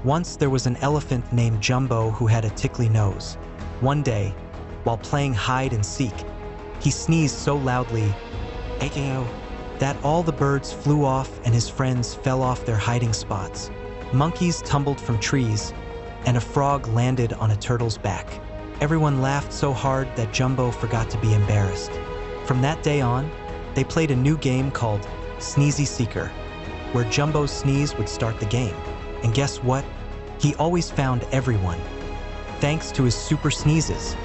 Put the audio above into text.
Once there was an elephant named Jumbo who had a tickly nose. One day, while playing hide and seek, he sneezed so loudly that all the birds flew off and his friends fell off their hiding spots. Monkeys tumbled from trees, and a frog landed on a turtle's back. Everyone laughed so hard that Jumbo forgot to be embarrassed. From that day on, they played a new game called Sneezey Seeker, where Jumbo's sneeze would start the game. And guess what? He always found everyone, thanks to his super sneezes.